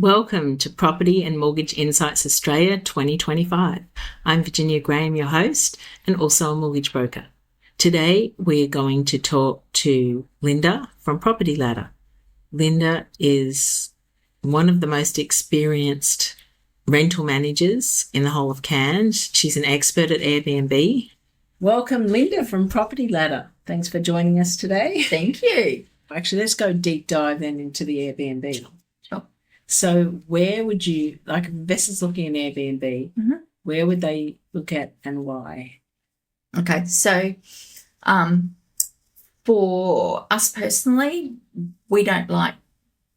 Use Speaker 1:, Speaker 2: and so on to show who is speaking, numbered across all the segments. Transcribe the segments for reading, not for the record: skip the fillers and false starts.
Speaker 1: Welcome to Property and Mortgage Insights Australia 2025. I'm Virginia Graham, your host, and also a mortgage broker. Today, we're going to talk to Linda from Property Ladder. Linda is one of the most experienced rental managers in the whole of Cairns. She's an expert at Airbnb. Welcome, Linda from Property Ladder. Thanks for joining us today.
Speaker 2: Thank you.
Speaker 1: Actually, let's go deep dive then into the Airbnb.
Speaker 2: Sure.
Speaker 1: So where would you, like investors looking at Airbnb, where would they look at and why?
Speaker 2: Okay, so for us personally, we don't like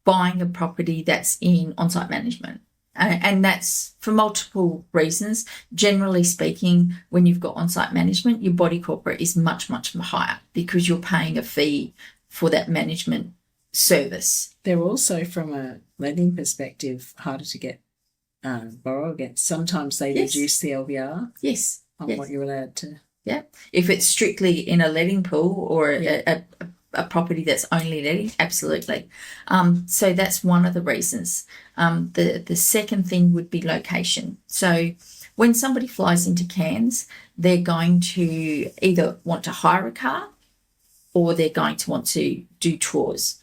Speaker 2: buying a property that's in on-site management. And that's for multiple reasons. Generally speaking, when you've got on-site management, your body corporate is much, much higher because you're paying a fee for that management service.
Speaker 1: They're also, from a lending perspective, harder to get borrow against. Sometimes they reduce the LVR on what you're allowed to.
Speaker 2: Yeah. If it's strictly in a letting pool or a property that's only letting, absolutely. So that's one of the reasons. The second thing would be location. So when somebody flies into Cairns, they're going to either want to hire a car or they're going to want to do tours.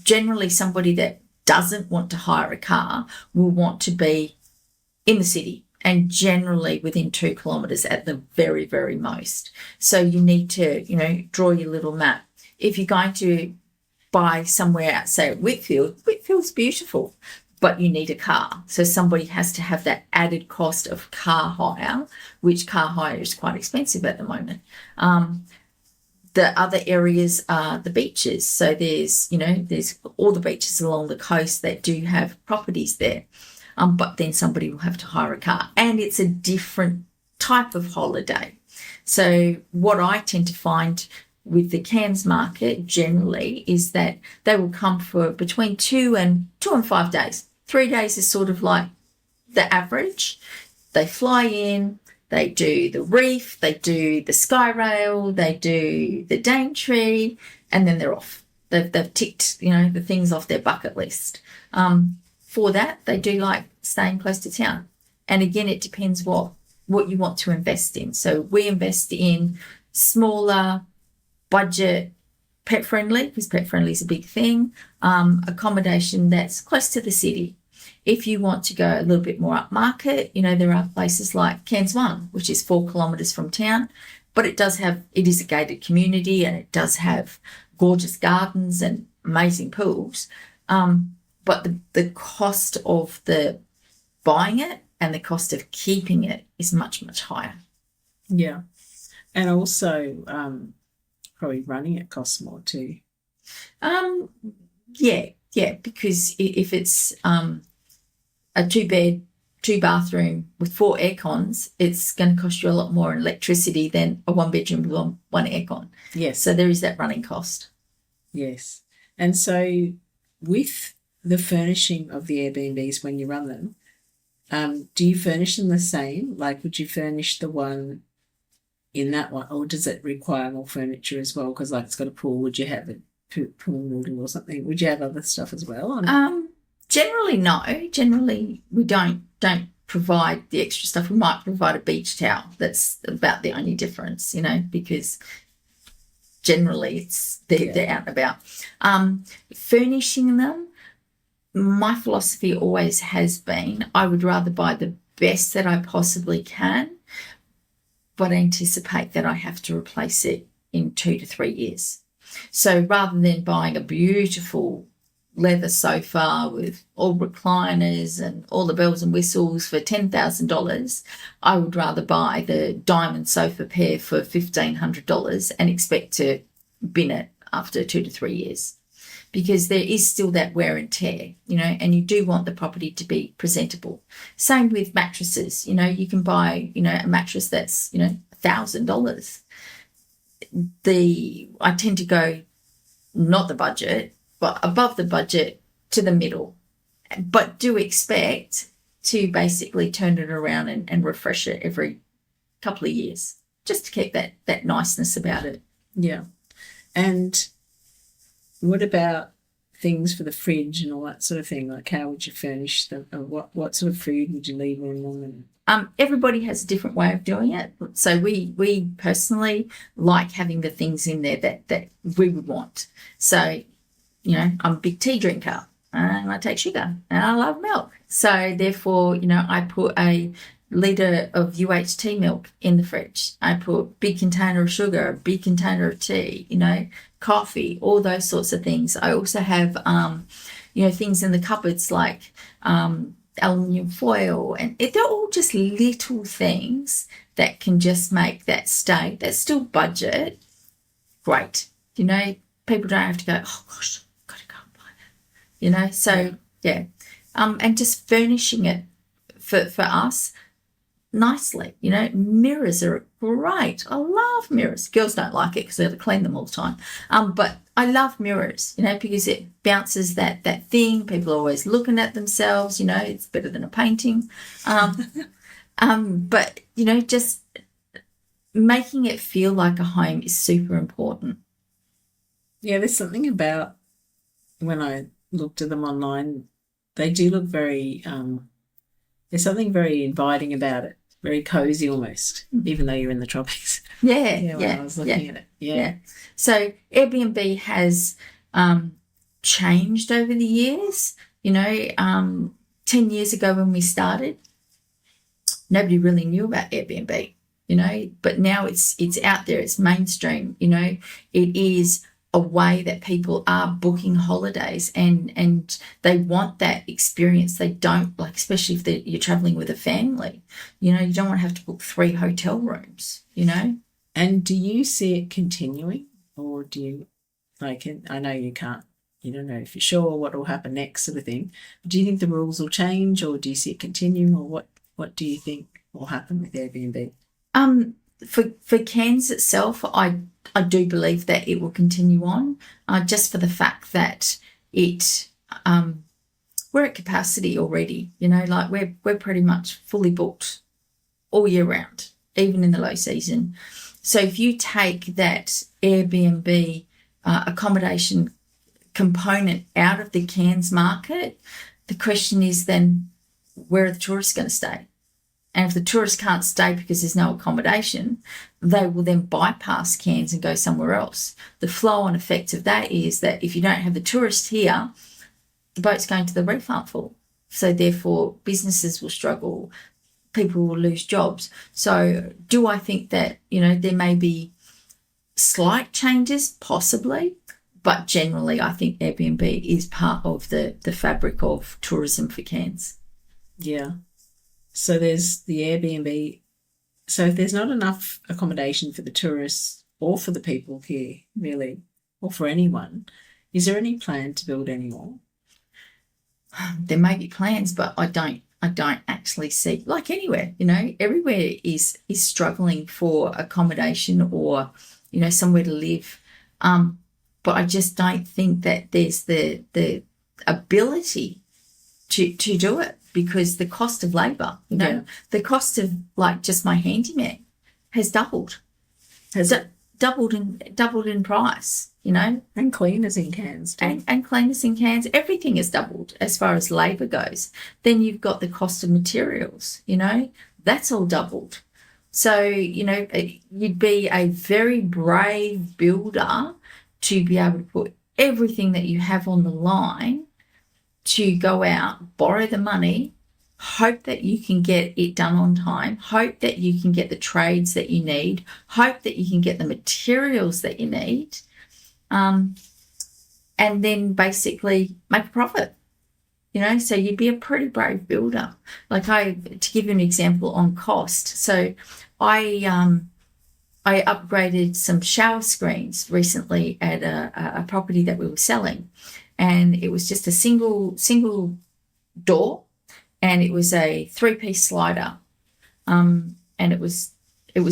Speaker 2: Generally, somebody that doesn't want to hire a car will want to be in the city and generally within 2 kilometres at the very, very most. So you need to, draw your little map. If you're going to buy somewhere out, say, Whitfield's beautiful, but you need a car. So somebody has to have that added cost of car hire, which car hire is quite expensive at the moment. The other areas are the beaches. So there's all the beaches along the coast that do have properties there. But then somebody will have to hire a car. And it's a different type of holiday. So what I tend to find with the Cairns market generally is that they will come for between 2 and 5 days. 3 days is sort of like the average. They fly in, they do the reef, they do the sky rail, they do the Daintree, and then they're off. They've ticked, the things off their bucket list. For that, they do like staying close to town. And again, it depends what you want to invest in. So we invest in smaller, budget, pet friendly, because pet friendly is a big thing, accommodation that's close to the city. If you want to go a little bit more upmarket, there are places like Cairns 1, which is 4 kilometres from town, but it is a gated community and it does have gorgeous gardens and amazing pools. But the cost of the buying it and the cost of keeping it is much, much higher.
Speaker 1: Yeah. And also probably running it costs more too.
Speaker 2: Yeah, because if it's a 2-bed, 2-bathroom with 4 aircons, it's going to cost you a lot more in electricity than a 1-bedroom with 1 aircon.
Speaker 1: Yes.
Speaker 2: So there is that running cost.
Speaker 1: Yes. And so with the furnishing of the Airbnbs when you run them, do you furnish them the same? Like, would you furnish the one in that one, or does it require more furniture as well? Because it's got a pool. Would you have a pool noodle or something? Would you have other stuff as well?
Speaker 2: Generally, no. Generally, we don't provide the extra stuff. We might provide a beach towel. That's about the only difference, because generally they're out and about. Furnishing them, my philosophy always has been I would rather buy the best that I possibly can, but anticipate that I have to replace it in 2 to 3 years. So rather than buying a beautiful leather sofa with all recliners and all the bells and whistles for $10,000, I would rather buy the diamond sofa pair for $1,500 and expect to bin it after 2 to 3 years. Because there is still that wear and tear, and you do want the property to be presentable. Same with mattresses. You can buy, a mattress that's, $1,000. I tend to go not the budget, but above the budget to the middle. But do expect to basically turn it around and refresh it every couple of years, just to keep that niceness about it.
Speaker 1: Yeah. And what about things for the fridge and all that sort of thing? Like, how would you furnish them? Or what sort of food would you leave in them?
Speaker 2: Everybody has a different way of doing it. So we personally like having the things in there that we would want. So, I'm a big tea drinker and I take sugar and I love milk. So therefore, I put a litre of UHT milk in the fridge. I put a big container of sugar, a big container of tea, coffee, all those sorts of things. I also have, things in the cupboards like aluminium foil, and they're all just little things that can just make that stay. That's still budget. Great. People don't have to go, oh gosh, I've got to go and buy that. So yeah. And just furnishing it for us nicely. Mirrors are great. I love mirrors. Girls don't like it because they have to clean them all the time. But I love mirrors, because it bounces that thing. People are always looking at themselves, it's better than a painting. But, just making it feel like a home is super important.
Speaker 1: Yeah, there's something about when I looked at them online, they do look very, there's something very inviting about it. Very cozy almost, even though you're in the tropics.
Speaker 2: Yeah.
Speaker 1: When I was looking at it. Yeah.
Speaker 2: So Airbnb has changed over the years. 10 years ago when we started, nobody really knew about Airbnb, but now it's out there, it's mainstream, it is a way that people are booking holidays and they want that experience. They don't, especially if you're traveling with a family, you don't want to have to book 3 hotel rooms,
Speaker 1: And do you see it continuing, or do you, I know you don't know for sure what will happen next sort of thing, but do you think the rules will change, or do you see it continuing, or what do you think will happen with Airbnb?
Speaker 2: For Cairns itself, I do believe that it will continue on, just for the fact that we're at capacity already. We're pretty much fully booked all year round, even in the low season. So if you take that Airbnb accommodation component out of the Cairns market, the question is then, where are the tourists going to stay? And if the tourists can't stay because there's no accommodation, they will then bypass Cairns and go somewhere else. The flow-on effect of that is that if you don't have the tourists here, the boat's going to the reef aren't full. So therefore, businesses will struggle, people will lose jobs. So do I think that, there may be slight changes? Possibly. But generally, I think Airbnb is part of the fabric of tourism for Cairns.
Speaker 1: Yeah. So there's the Airbnb. So if there's not enough accommodation for the tourists or for the people here, really, or for anyone, is there any plan to build any more?
Speaker 2: There may be plans, but I don't actually see, like anywhere, everywhere is struggling for accommodation or, somewhere to live. But I just don't think that there's the ability to do it, because the cost of labour, the cost of just my handyman has doubled. Doubled in price,
Speaker 1: And cleaners in Cairns too.
Speaker 2: And cleaners in Cairns, everything has doubled as far as labour goes. Then you've got the cost of materials, that's all doubled. So, you'd be a very brave builder to be able to put everything that you have on the line to go out, borrow the money, hope that you can get it done on time, hope that you can get the trades that you need, hope that you can get the materials that you need, and then basically make a profit. So you'd be a pretty brave builder. To give you an example on cost, so I upgraded some shower screens recently at a property that we were selling, and it was just a single door, and it was a 3-piece slider, and it was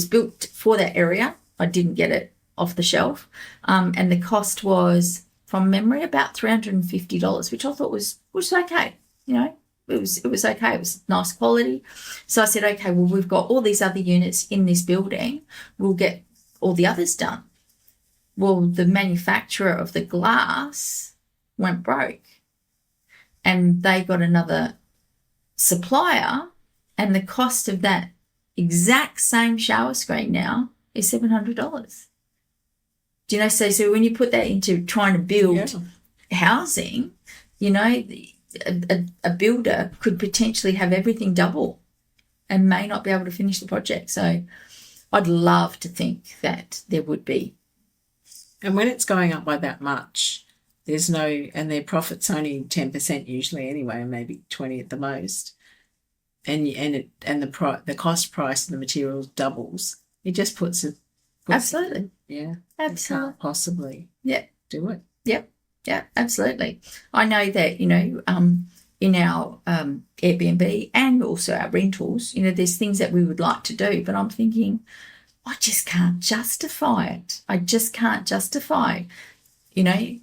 Speaker 2: built for that area. I didn't get it off the shelf, and the cost was, from memory, about $350, which I thought was okay. It was okay. It was nice quality. So I said, okay, well, we've got all these other units in this building. We'll get all the others done. Well, the manufacturer of the glass went broke and they got another supplier, and the cost of that exact same shower screen now is $700. Do you know? So when you put that into trying to build housing, you know, a builder could potentially have everything double and may not be able to finish the project. So I'd love to think that there would be.
Speaker 1: And when it's going up by that much, there's no, and their profit's only 10% usually anyway, maybe 20 at the most, and the cost price of the materials doubles. It just puts it.
Speaker 2: Absolutely.
Speaker 1: Yeah.
Speaker 2: Absolutely.
Speaker 1: Can't possibly.
Speaker 2: Yeah.
Speaker 1: Do it.
Speaker 2: Yep. Yeah. Absolutely. I know that, you know, in our Airbnb and also our rentals, you know, there's things that we would like to do, but I'm thinking, I just can't justify it. I just can't justify, you know,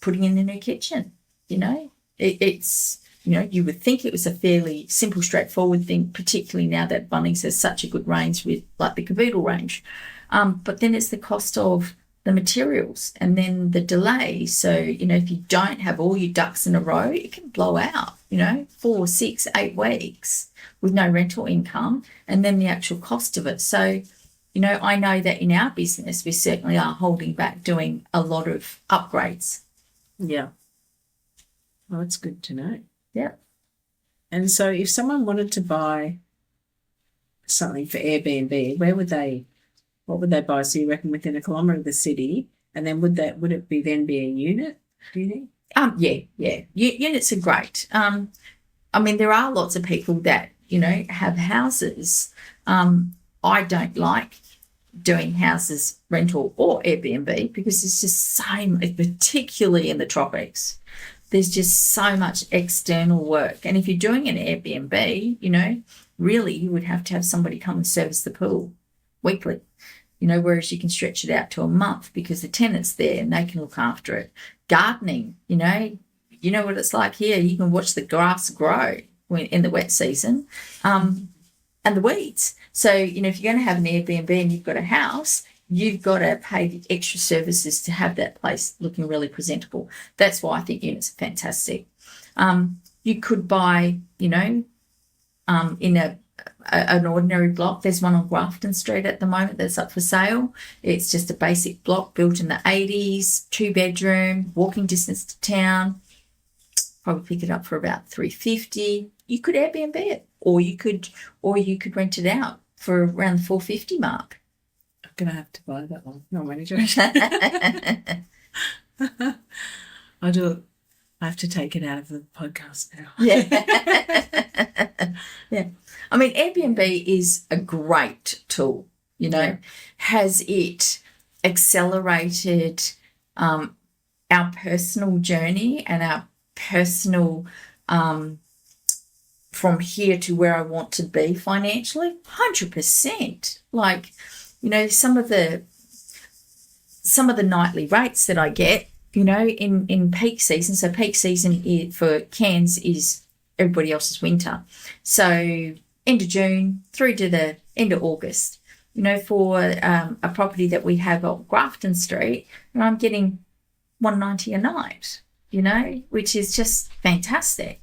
Speaker 2: putting in a new kitchen. You know, it's, you know, you would think it was a fairly simple, straightforward thing, particularly now that Bunnings has such a good range with like the caboodle range. But then it's the cost of the materials and then the delay. So, you know, if you don't have all your ducks in a row, it can blow out, you know, 4, 6, 8 weeks with no rental income, and then the actual cost of it. So, you know, I know that in our business, we certainly are holding back doing a lot of upgrades.
Speaker 1: Yeah. Well, it's good to know.
Speaker 2: Yeah.
Speaker 1: And so if someone wanted to buy something for Airbnb, what would they buy? So you reckon within a kilometre of the city, and then would it be a unit, do you think?
Speaker 2: Yeah. Units are great. I mean, there are lots of people that, you know, have houses. I don't like doing houses rental or Airbnb because it's just so, particularly in the tropics, there's just so much external work. And if you're doing an Airbnb, you know, really you would have to have somebody come and service the pool weekly, you know, whereas you can stretch it out to a month because the tenant's there and they can look after it. Gardening, you know what it's like here. You can watch the grass grow in the wet season and the weeds. So, you know, if you're going to have an Airbnb and you've got a house, you've got to pay the extra services to have that place looking really presentable. That's why I think units are fantastic. You could buy, you know, in an ordinary block. There's one on Grafton Street at the moment that's up for sale. It's just a basic block built in the 80s, 2-bedroom, walking distance to town. Probably pick it up for about $350. You could Airbnb it, or you could rent it out for around the $450 mark.
Speaker 1: I'm gonna have to buy that one. No, I'm joking. I'll do it. I have to take it out of the podcast now.
Speaker 2: Yeah. Yeah. I mean, Airbnb is a great tool, you know. Yeah. Has it accelerated our personal journey and our personal from here to where I want to be financially? 100%. Like, you know, some of the nightly rates that I get, you know, in peak season. So peak season for Cairns is everybody else's winter. So end of June through to the end of August. You know, for a property that we have on Grafton Street, you know, I'm getting $190 a night, you know, which is just fantastic.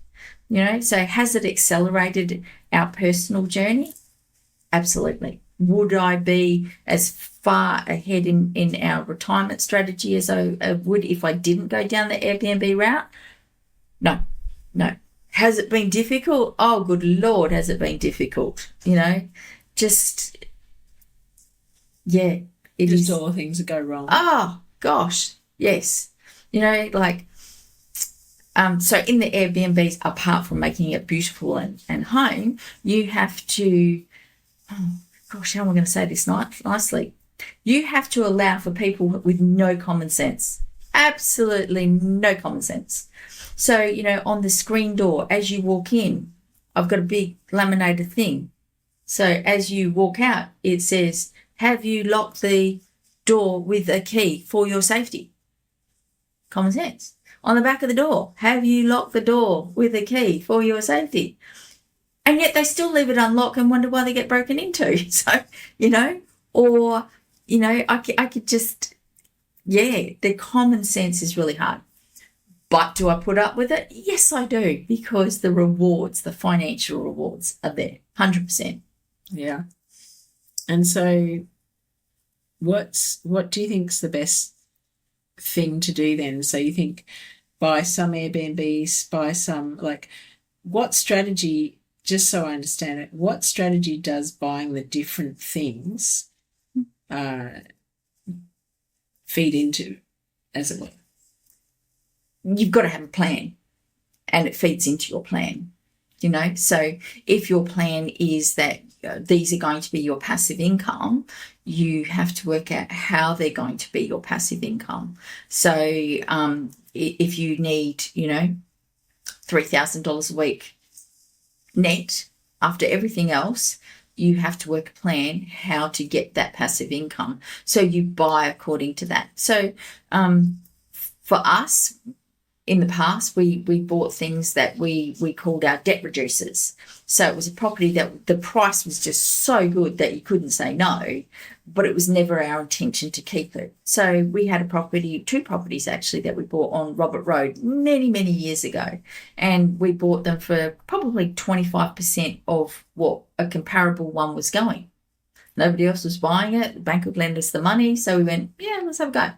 Speaker 2: You know, so has it accelerated our personal journey? Absolutely. Would I be as far ahead in our retirement strategy as I would if I didn't go down the Airbnb route? No. Has it been difficult? Oh, good Lord, has it been difficult? You know, just, yeah. It
Speaker 1: just
Speaker 2: is.
Speaker 1: All things that go wrong.
Speaker 2: Oh, gosh, yes. You know, like, so in the Airbnbs, apart from making it beautiful and home, you have to, oh gosh, how am I going to say this nicely? You have to allow for people with no common sense, absolutely no common sense. So, you know, on the screen door, as you walk in, I've got a big laminated thing. So as you walk out, it says, have you locked the door with a key for your safety? Common sense. On the back of the door, have you locked the door with a key for your safety? And yet they still leave it unlocked and wonder why they get broken into. So, you know, or, you know, I could just, yeah, the common sense is really hard. But do I put up with it? Yes, I do, because the rewards, the financial rewards are there, 100%.
Speaker 1: Yeah. And so what do you think's the best thing to do then? So you think buy some Airbnbs, buy some, like, what strategy, just so I understand it, what strategy does buying the different things feed into, as it were?
Speaker 2: You've got to have a plan, and it feeds into your plan, you know. So if your plan is that these are going to be your passive income, you have to work out how they're going to be your passive income. So if you need, you know, $3,000 a week net after everything else, you have to work a plan how to get that passive income. So you buy according to that. So for us, in the past, we bought things that we called our debt reducers. So it was a property that the price was just so good that you couldn't say no, but it was never our intention to keep it. So we had two properties actually, that we bought on Robert Road many, many years ago. And we bought them for probably 25% of what a comparable one was going. Nobody else was buying it. The bank would lend us the money. So we went, yeah, let's have a go.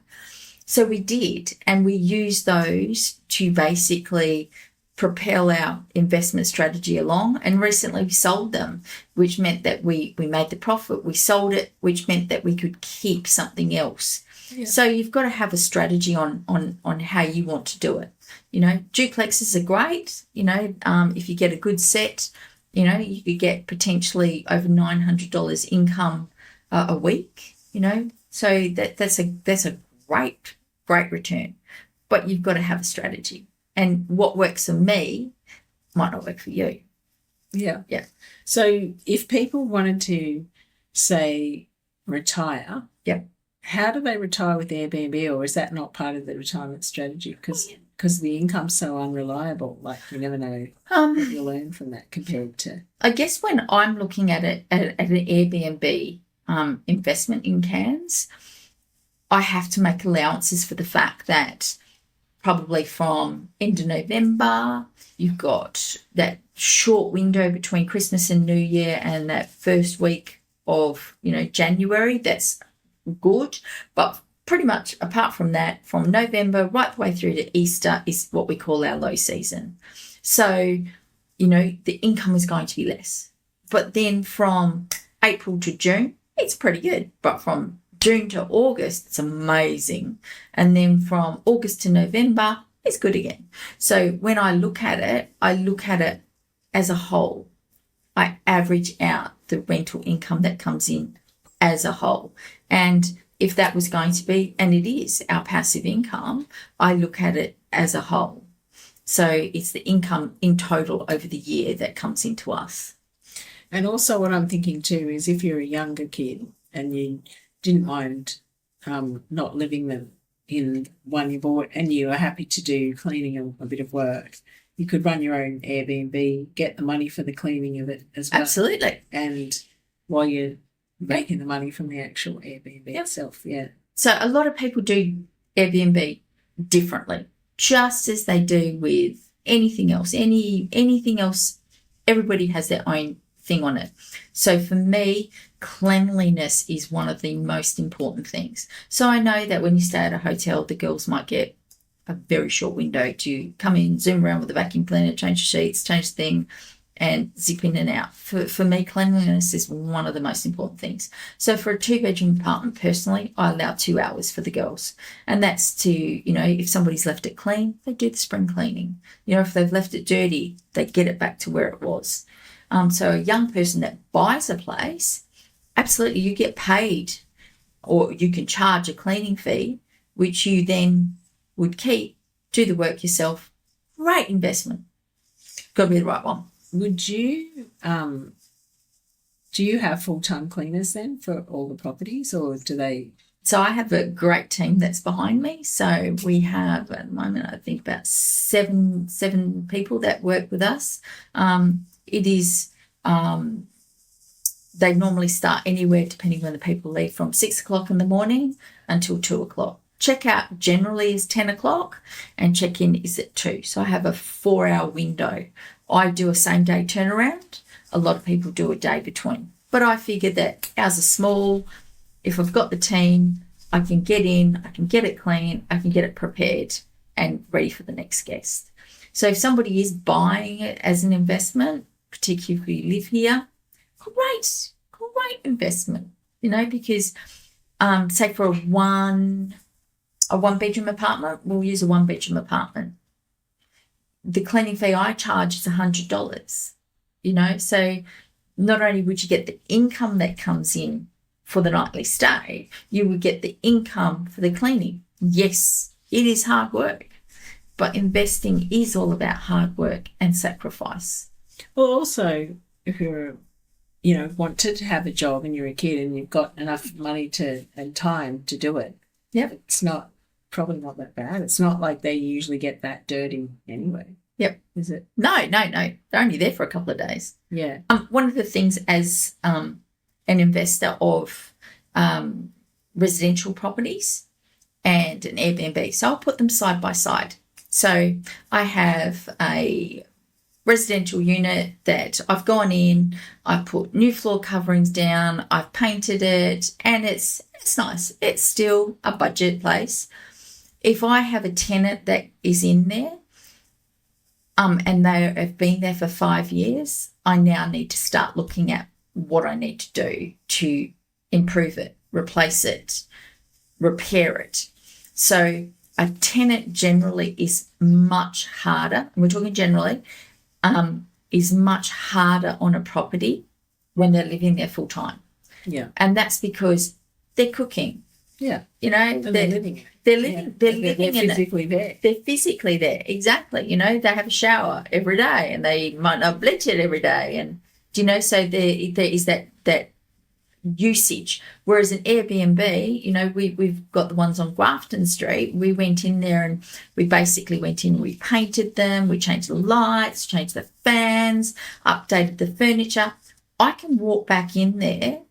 Speaker 2: So we did, and we used those to basically propel our investment strategy along. And recently we sold them, which meant that we made the profit. We sold it, which meant that we could keep something else. Yeah. So you've got to have a strategy on how you want to do it. You know, duplexes are great. You know, if you get a good set, you know, you could get potentially over $900 income a week. You know, so that's a great return, but you've got to have a strategy, and what works for me might not work for you.
Speaker 1: Yeah. So if people wanted to, say, retire, how do they retire with Airbnb, or is that not part of the retirement strategy? Because the income's so unreliable, like you never know what you'll learn from that compared to.
Speaker 2: I guess when I'm looking at it at an Airbnb investment in Cairns, I have to make allowances for the fact that probably from end of November, you've got that short window between Christmas and New Year, and that first week of, you know, January, that's good. But pretty much apart from that, from November right the way through to Easter is what we call our low season. So, you know, the income is going to be less. But then from April to June, it's pretty good. But from June to August, it's amazing. And then from August to November, it's good again. So when I look at it as a whole. I average out the rental income that comes in as a whole. And if that was going to be, and it is, our passive income, I look at it as a whole. So it's the income in total over the year that comes into us.
Speaker 1: And also what I'm thinking too is if you're a younger kid and you didn't mind not living them in one you bought and you are happy to do cleaning and a bit of work, you could run your own Airbnb, get the money for the cleaning of it as well.
Speaker 2: Absolutely.
Speaker 1: And while you're making the money from the actual Airbnb itself,
Speaker 2: So a lot of people do Airbnb differently, just as they do with anything else. Anything else, everybody has their own thing on it. So for me, cleanliness is one of the most important things. So I know that when you stay at a hotel, the girls might get a very short window to come in, zoom around with a vacuum cleaner, change the sheets, change the thing, and zip in and out. For me, cleanliness is one of the most important things. So for a 2-bedroom apartment, personally, I allow 2 hours for the girls. And that's to, you know, if somebody's left it clean, they do the spring cleaning. You know, if they've left it dirty, they get it back to where it was. So a young person that buys a place, absolutely, you get paid, or you can charge a cleaning fee, which you then would keep, do the work yourself. Great investment. Got to be the right one.
Speaker 1: Would you, do you have full-time cleaners then for all the properties, or do they?
Speaker 2: So I have a great team that's behind me. So we have at the moment, I think about seven people that work with us. It is, they normally start anywhere, depending when the people leave, from 6 o'clock in the morning until 2 o'clock. Checkout generally is 10 o'clock and check-in is at 2. So I have a 4-hour window. I do a same-day turnaround. A lot of people do a day between. But I figure that ours are small. If I've got the team, I can get in, I can get it clean, I can get it prepared and ready for the next guest. So if somebody is buying it as an investment, particularly if you live here, great investment, because say for a one-bedroom apartment, we'll use a one-bedroom apartment. The cleaning fee I charge is $100, so not only would you get the income that comes in for the nightly stay, you would get the income for the cleaning. Yes, it is hard work, but investing is all about hard work and sacrifice.
Speaker 1: Well, also, if you're, wanted to have a job and you're a kid and you've got enough money and time to do it, it's probably not that bad. It's not like they usually get that dirty anyway.
Speaker 2: Yep.
Speaker 1: Is it?
Speaker 2: No. They're only there for a couple of days.
Speaker 1: Yeah.
Speaker 2: One of the things as an investor of residential properties and an Airbnb, so I'll put them side by side. So I have a residential unit that I've gone in, I've put new floor coverings down, I've painted it, and it's nice. It's still a budget place. If I have a tenant that is in there, and they have been there for 5 years, I now need to start looking at what I need to do to improve it, replace it, repair it. So a tenant generally is much harder, and we're talking generally, is much harder on a property when they're living there full time.
Speaker 1: Yeah.
Speaker 2: And that's because they're cooking.
Speaker 1: Yeah.
Speaker 2: They're
Speaker 1: living.
Speaker 2: They're living. They're living in
Speaker 1: physically there.
Speaker 2: They're physically there. Exactly. They have a shower every day, and they might not bleach it every day, and so there is that usage. Whereas an Airbnb, we've got the ones on Grafton Street. We went in there and we painted them, we changed the lights, changed the fans, updated the furniture. I can walk back in there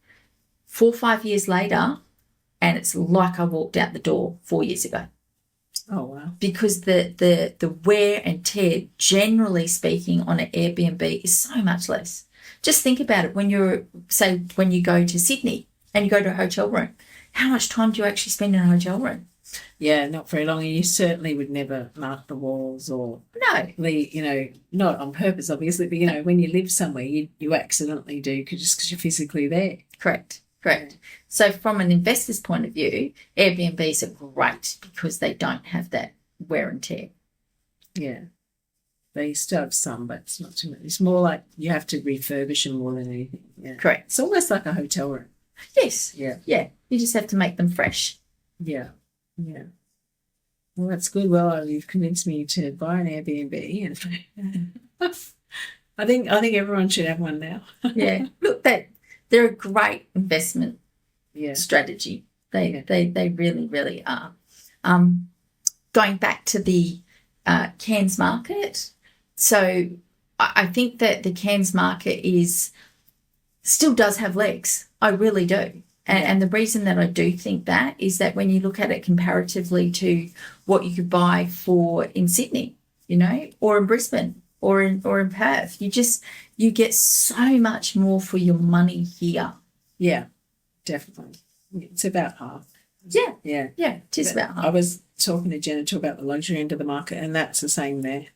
Speaker 2: 4 or 5 years later, and it's like I walked out the door 4 years ago.
Speaker 1: Oh, wow. Because
Speaker 2: the wear and tear, generally speaking, on an Airbnb is so much less. Just think about it when you go to Sydney and you go to a hotel room. How much time do you actually spend in a hotel room?
Speaker 1: Yeah, not very long. And you certainly would never mark the walls or not on purpose, obviously, but, when you live somewhere, you accidentally do just because you're physically there.
Speaker 2: Correct. So from an investor's point of view, Airbnbs are great because they don't have that wear and tear.
Speaker 1: Yeah. They still have some, but it's not too much. It's more like you have to refurbish them more than anything. Yeah.
Speaker 2: Correct.
Speaker 1: It's almost like a hotel room.
Speaker 2: Yes.
Speaker 1: Yeah.
Speaker 2: Yeah. You just have to make them fresh.
Speaker 1: Yeah. Yeah. Well, that's good. Well, you've convinced me to buy an Airbnb, and I think everyone should have one now.
Speaker 2: Yeah. Look, they're a great investment strategy. They really, really are. Going back to the Cairns market, so I think that the Cairns market still does have legs. I really do. And the reason that I do think that is that when you look at it comparatively to what you could buy in Sydney, or in Brisbane or in Perth, you get so much more for your money here.
Speaker 1: Yeah, definitely. It's about half.
Speaker 2: Yeah.
Speaker 1: Yeah.
Speaker 2: Yeah, it is about half.
Speaker 1: I was talking to Jenna about the luxury end of the market, and that's the same there.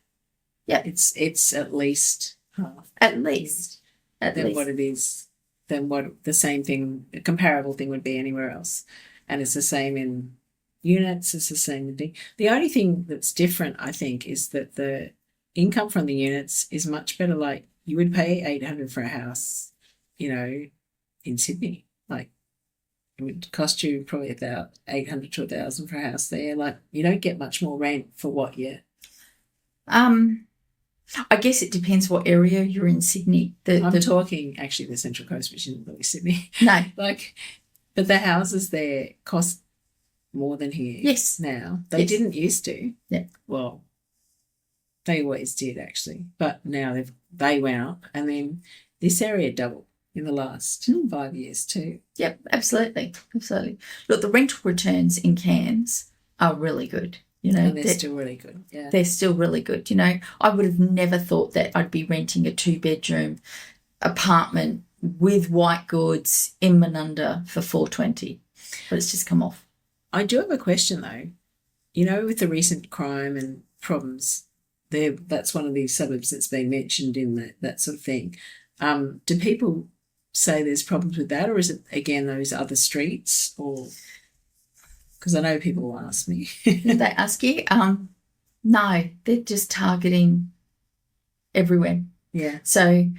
Speaker 2: Yeah.
Speaker 1: It's at least half.
Speaker 2: At least.
Speaker 1: What it is, than what the same thing, a comparable thing would be anywhere else. And it's the same in units, it's the same thing. The only thing that's different, I think, is that the income from the units is much better. Like, you would pay $800 for a house, in Sydney. Like, it would cost you probably about $800 to $1,000 for a house there. Like, you don't get much more rent for what you...
Speaker 2: I guess it depends what area you're in Sydney.
Speaker 1: I'm talking actually the Central Coast, which isn't really Sydney.
Speaker 2: No.
Speaker 1: But the houses there cost more than here.
Speaker 2: Yes.
Speaker 1: Now. They didn't used to.
Speaker 2: Yeah.
Speaker 1: Well, they always did actually. But now they went up, and then this area doubled in the last 5 years too.
Speaker 2: Yep, absolutely. Look, the rental returns in Cairns are really good. You know,
Speaker 1: And they're still really good. Yeah.
Speaker 2: They're still really good. You know, I would have never thought that I'd be renting a 2-bedroom apartment with white goods in Menunda for $420, but it's just come off.
Speaker 1: I do have a question though. You know, with the recent crime and problems, that's one of these suburbs that's been mentioned in that sort of thing. Do people say there's problems with that, or is it again those other streets? Or because I know people will ask me.
Speaker 2: They ask you? No, they're just targeting everywhere.
Speaker 1: Yeah.
Speaker 2: So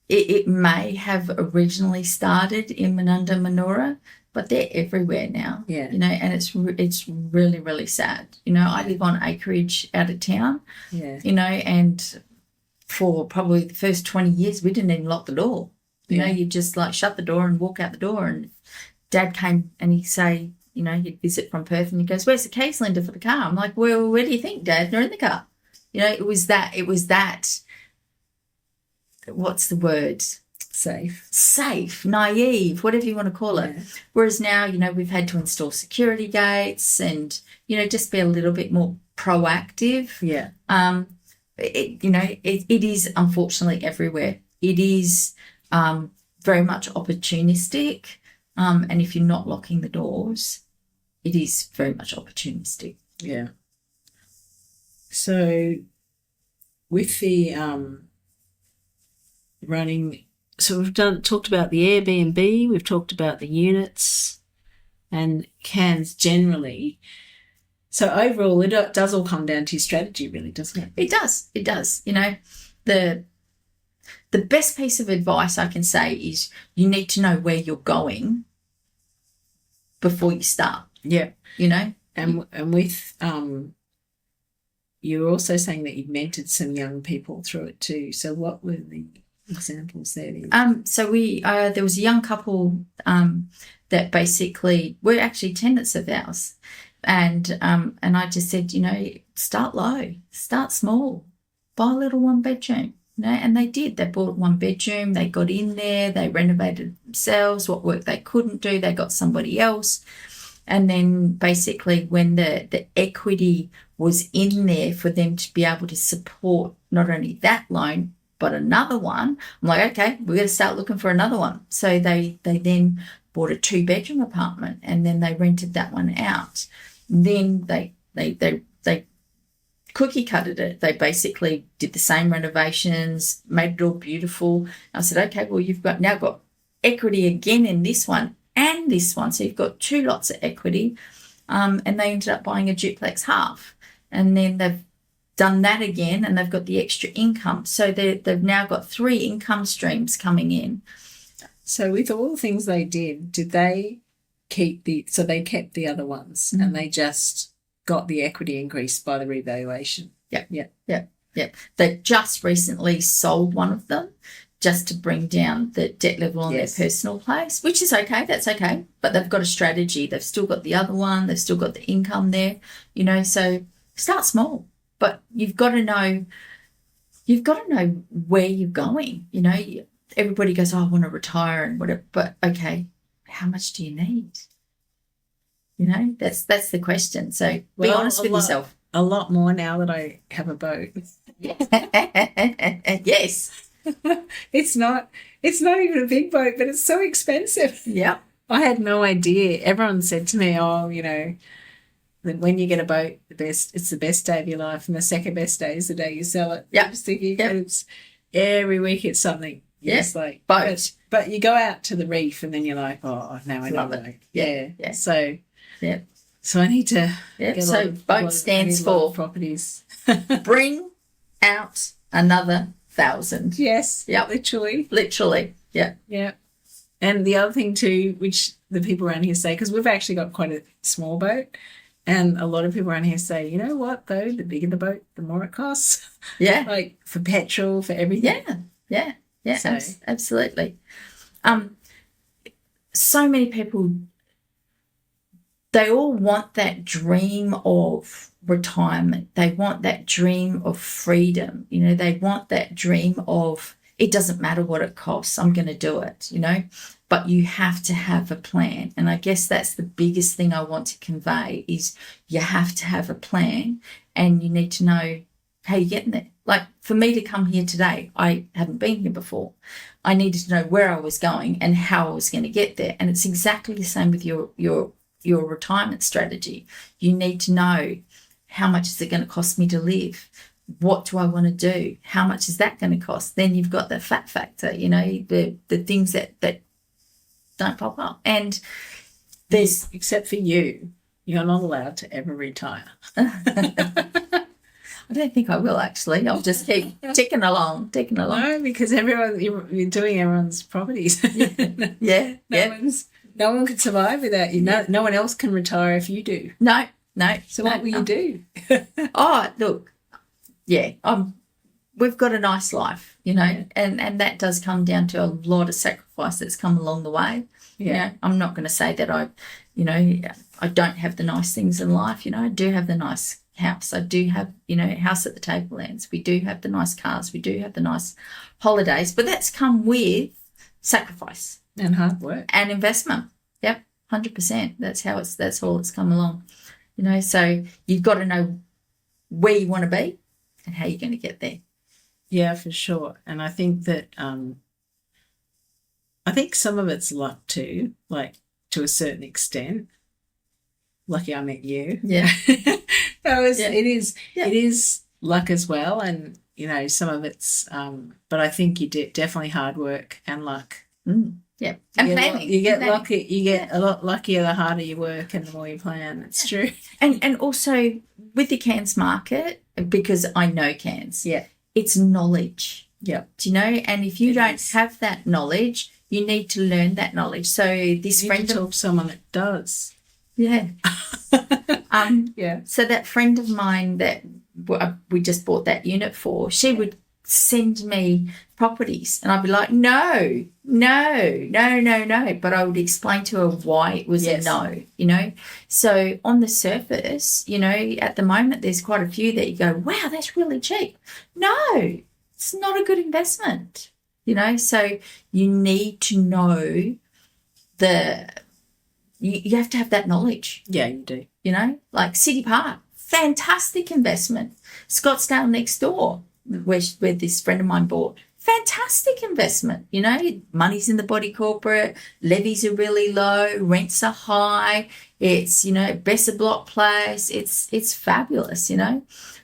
Speaker 2: it may have originally started in Menunda, Manoora, but they're everywhere now.
Speaker 1: Yeah.
Speaker 2: You know, and it's really, really sad. You know, I live on acreage out of town.
Speaker 1: Yeah.
Speaker 2: You know, and for probably the first 20 years, we didn't even lock the door. You know, you just like shut the door and walk out the door. And Dad came and he'd say, you know, he'd visit from Perth and he goes, "Where's the keys, Linda, for the car?" I'm like, "Well, where do you think, Dad? They're in the car." You know, it was that, what's the word? Safe, naive, whatever you want to call it.
Speaker 1: Yeah.
Speaker 2: Whereas now, you know, we've had to install security gates and, you know, just be a little bit more proactive.
Speaker 1: Yeah.
Speaker 2: It is unfortunately everywhere. It is very much opportunistic. And if you're not locking the doors, it is very much opportunistic.
Speaker 1: Yeah. So with the running, so we've talked about the Airbnb, we've talked about the units and Cairns generally. So overall, it does all come down to your strategy, really, doesn't it?
Speaker 2: It does. You know, the best piece of advice I can say is you need to know where you're going before you start.
Speaker 1: Yeah.
Speaker 2: You know?
Speaker 1: And with you're also saying that you've mentored some young people through it too. So what were the examples there?
Speaker 2: So we there was a young couple that basically were actually tenants of ours. And I just said, you know, start low, start small, buy a little 1-bedroom. You know, and they did. They bought 1-bedroom. They got in there. They renovated themselves. What work they couldn't do, they got somebody else. And then basically when the equity was in there for them to be able to support not only that loan but another one, I'm like, okay, we're going to start looking for another one. So they then bought a 2-bedroom apartment and then they rented that one out. Then they cookie cutted it. They basically did the same renovations, made it all beautiful. I said, okay, well, you've now got equity again in this one and this one. So you've got 2 lots of equity. And they ended up buying a duplex half. And then they've done that again and they've got the extra income. So they've now got 3 income streams coming in.
Speaker 1: So with all the things they did they keep they kept the other ones and they just got the equity increased by the revaluation?
Speaker 2: Yep. They just recently sold one of them just to bring down the debt level on their personal place, which is okay. That's okay. But they've got a strategy. They've still got the other one. They've still got the income there, you know, so start small. But you've got to know where you're going. You know, everybody goes, oh, I want to retire and whatever. But, okay, how much do you need? You know, that's the question. So be honest with yourself.
Speaker 1: A lot more now that I have a boat.
Speaker 2: Yes.
Speaker 1: It's not even a big boat, but it's so expensive.
Speaker 2: Yeah.
Speaker 1: I had no idea. Everyone said to me, oh, you know, that when you get a boat, it's the best day of your life, and the second best day is the day you sell it.
Speaker 2: Yeah.
Speaker 1: It's every week it's something.
Speaker 2: Yeah.
Speaker 1: It's like
Speaker 2: boat.
Speaker 1: But you go out to the reef and then you're like, oh, now I
Speaker 2: Love
Speaker 1: know.
Speaker 2: it.
Speaker 1: Yeah.
Speaker 2: Yeah.
Speaker 1: So I need to
Speaker 2: get so boat stands for
Speaker 1: properties.
Speaker 2: Bring out another 1,000.
Speaker 1: Yes.
Speaker 2: Yep. Literally. Yeah.
Speaker 1: Yeah. And the other thing too, which the people around here say, because we've actually got quite a small boat, and a lot of people around here say, you know what though, the bigger the boat, the more it costs.
Speaker 2: Yeah.
Speaker 1: Like for petrol, for everything.
Speaker 2: Yeah.
Speaker 1: So.
Speaker 2: Absolutely. So many people, they all want that dream of retirement. They want that dream of freedom. You know, they want that dream of it doesn't matter what it costs, I'm going to do it, but you have to have a plan. And I guess that's the biggest thing I want to convey is you have to have a plan, and you need to know how you're getting there. Like for me to come here today, I haven't been here before. I needed to know where I was going and how I was going to get there. And it's exactly the same with your retirement strategy. You need to know, how much is it going to cost me to live? What do I want to do? How much is that going to cost? Then you've got the fat factor, the things that don't pop up. And there's,
Speaker 1: except for you're not allowed to ever retire.
Speaker 2: I don't think I will, actually. I'll just keep ticking along.
Speaker 1: No, because you're doing everyone's properties.
Speaker 2: Yeah.
Speaker 1: No one can survive without you. No one else can retire if you do.
Speaker 2: No.
Speaker 1: So what will you do?
Speaker 2: Oh, look, yeah, we've got a nice life, and that does come down to a lot of sacrifice that's come along the way.
Speaker 1: Yeah.
Speaker 2: I'm not going to say that I don't have the nice things in life. I do have the nice house. I do have, house at the tablelands. We do have the nice cars. We do have the nice holidays, but that's come with sacrifice
Speaker 1: and hard work
Speaker 2: and investment. Yep, 100%. That's all it's come along. So you've got to know where you want to be and how you're going to get there.
Speaker 1: Yeah, for sure. And I think that I think some of it's luck too, like to a certain extent. Lucky I met you.
Speaker 2: Yeah.
Speaker 1: It is luck as well, and some of it's but I think you definitely hard work and luck.
Speaker 2: Yeah, and planning.
Speaker 1: You get lucky. You get a lot luckier the harder you work and the more you plan. It's true.
Speaker 2: And also with the Cairns market, because I know Cairns.
Speaker 1: Yeah,
Speaker 2: it's knowledge.
Speaker 1: Yeah,
Speaker 2: do you know? And if you don't have that knowledge, you need to learn that knowledge. So this friend
Speaker 1: talk to someone that does.
Speaker 2: Yeah.
Speaker 1: Yeah.
Speaker 2: So that friend of mine that we just bought that unit for, she would send me properties and I'd be like, no. But I would explain to her why it was a no, So on the surface, at the moment, there's quite a few that you go, wow, that's really cheap. No, it's not a good investment, So you need to know you have to have that knowledge.
Speaker 1: Yeah, you do.
Speaker 2: Like City Park, fantastic investment. Scottsdale next door, where this friend of mine bought, fantastic investment. Money's in the body corporate, levies are really low, rents are high. It's, best of block place. It's fabulous,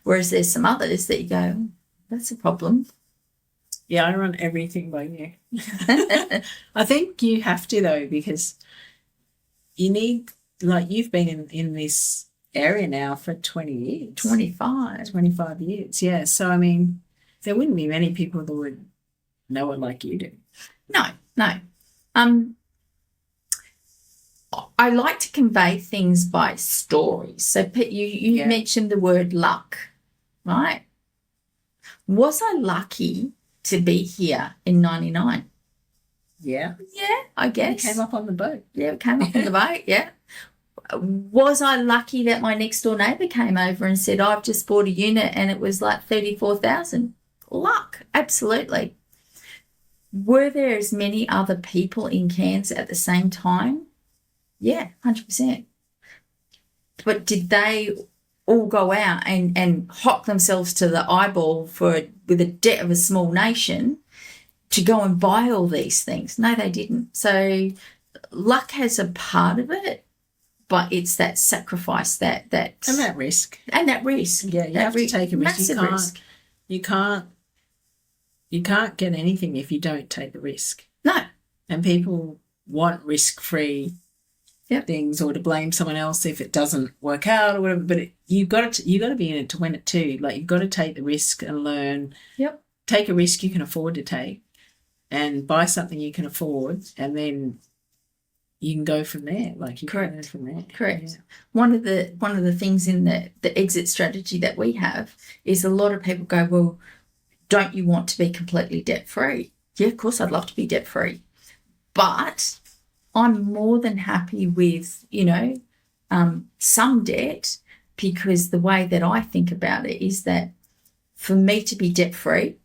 Speaker 2: Whereas there's some others that you go, that's a problem.
Speaker 1: Yeah, I run everything by you. I think you have to though, because you need, like, you've been in this area now for 20 years. 25 years, yeah. So, I mean, there wouldn't be many people that would know it like you do.
Speaker 2: No. I like to convey things by stories. So, you mentioned the word luck, right? Was I lucky to be here in 99?
Speaker 1: Yeah.
Speaker 2: Yeah, I guess.
Speaker 1: You came up on the boat.
Speaker 2: Yeah, came up on the boat, yeah. Was I lucky that my next door neighbour came over and said, I've just bought a unit and it was like 34,000? Luck, absolutely. Were there as many other people in Cairns at the same time? Yeah, 100%. But did they all go out and hock themselves to the eyeball with the debt of a small nation to go and buy all these things? No, they didn't. So luck has a part of it, but it's that sacrifice and that risk.
Speaker 1: Yeah, you have to take a risk.
Speaker 2: Massive risk.
Speaker 1: You can't get anything if you don't take the risk.
Speaker 2: No.
Speaker 1: And people want risk-free things, or to blame someone else if it doesn't work out or whatever. But you've got to be in it to win it too. Like, you've got to take the risk and learn.
Speaker 2: Yep.
Speaker 1: Take a risk you can afford to take, and buy something you can afford, and then you can go from there. Like, you can go from there.
Speaker 2: Correct.
Speaker 1: Yeah.
Speaker 2: One of the things in the exit strategy that we have is a lot of people go, well, don't you want to be completely debt-free? Yeah, of course I'd love to be debt-free. But I'm more than happy with, some debt, because the way that I think about it is that for me to be debt-free,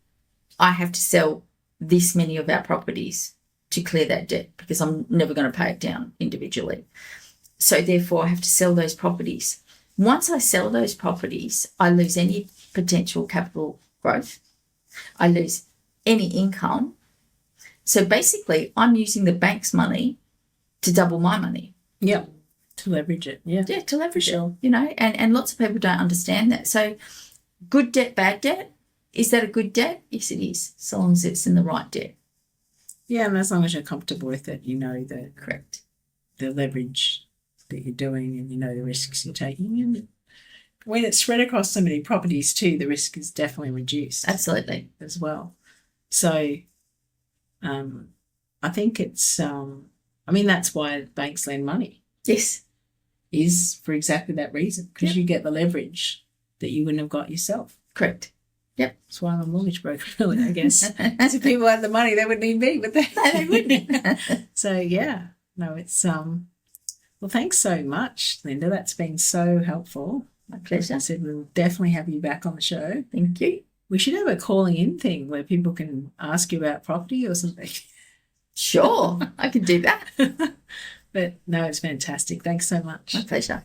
Speaker 2: I have to sell this many of our properties to clear that debt because I'm never going to pay it down individually. So therefore, I have to sell those properties. Once I sell those properties, I lose any potential capital growth. I lose any income. So basically, I'm using the bank's money to double my money.
Speaker 1: Yep. To leverage it. Yeah.
Speaker 2: Yeah, to leverage
Speaker 1: Sure.
Speaker 2: it, and lots of people don't understand that. So good debt, bad debt. Is that a good debt? Yes, it is, so long as it's in the right debt.
Speaker 1: Yeah, and as long as you're comfortable with it,
Speaker 2: Correct.
Speaker 1: the leverage that you're doing and the risks you're taking. And when it's spread across so many properties too, the risk is definitely reduced.
Speaker 2: Absolutely.
Speaker 1: As well. So I think it's that's why banks lend money.
Speaker 2: Yes.
Speaker 1: Is for exactly that reason, because you get the leverage that you wouldn't have got yourself.
Speaker 2: Correct. Yep.
Speaker 1: That's why I'm a mortgage broker, really, I guess. Because if people had the money, they wouldn't need me, would they?
Speaker 2: No, they wouldn't.
Speaker 1: So, yeah. No, it's well, thanks so much, Linda. That's been so helpful.
Speaker 2: My pleasure.
Speaker 1: I said we'll definitely have you back on the show.
Speaker 2: Thank you.
Speaker 1: We should have a calling in thing where people can ask you about property or something.
Speaker 2: Sure, I could do that.
Speaker 1: But no, it's fantastic. Thanks so much.
Speaker 2: My pleasure.